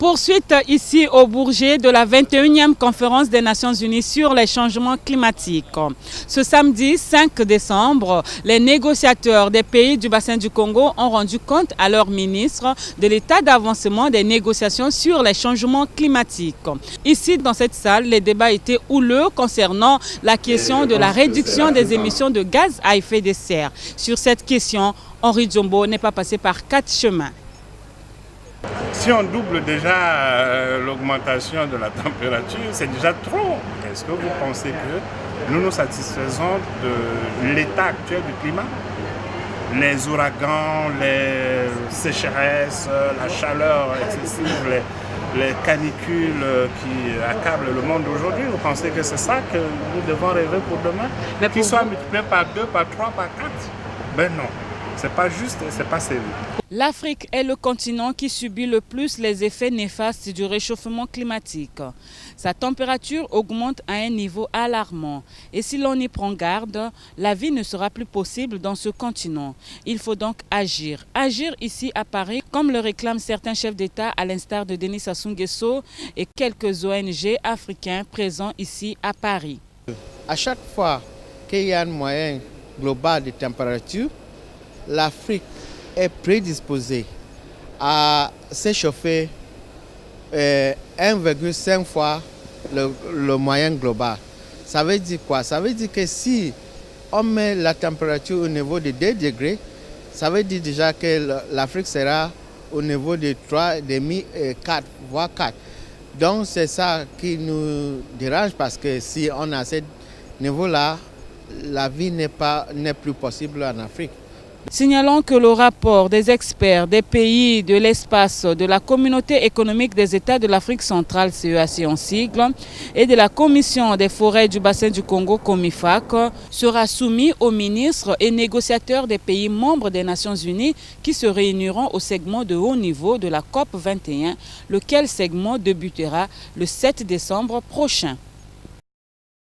Poursuite ici au Bourget de la 21e conférence des Nations Unies sur les changements climatiques. Ce samedi 5 décembre, les négociateurs des pays du bassin du Congo ont rendu compte à leur ministre de l'état d'avancement des négociations sur les changements climatiques. Ici, dans cette salle, les débats étaient houleux concernant la question de la réduction des émissions de gaz à effet de serre. Sur cette question, Henri Djombo n'est pas passé par 4 chemins. Si on double déjà l'augmentation de la température, c'est déjà trop. Est-ce que vous pensez que nous nous satisfaisons de l'état actuel du climat? Les ouragans, les sécheresses, la chaleur excessive, les canicules qui accablent le monde aujourd'hui, vous pensez que c'est ça que nous devons rêver pour demain? Qu'ils soient multipliés par 2, par 3, par 4? Ben non. C'est pas juste et c'est pas sérieux. L'Afrique est le continent qui subit le plus les effets néfastes du réchauffement climatique. Sa température augmente à un niveau alarmant. Et si l'on y prend garde, la vie ne sera plus possible dans ce continent. Il faut donc agir. Agir ici à Paris, comme le réclament certains chefs d'État, à l'instar de Denis Sassou Nguesso et quelques ONG africains présents ici à Paris. À chaque fois qu'il y a un moyen global de température, l'Afrique est prédisposée à s'échauffer 1,5 fois le moyen global. Ça veut dire quoi? Ça veut dire que si on met la température au niveau de 2 degrés, ça veut dire déjà que l'Afrique sera au niveau de 3,5, 4, voire 4. Donc c'est ça qui nous dérange parce que si on a ce niveau-là, la vie n'est plus possible en Afrique. Signalons que le rapport des experts des pays de l'espace de la Communauté économique des États de l'Afrique centrale, CEAC en sigle, et de la Commission des forêts du bassin du Congo, COMIFAC, sera soumis aux ministres et négociateurs des pays membres des Nations Unies qui se réuniront au segment de haut niveau de la COP 21, lequel segment débutera le 7 décembre prochain.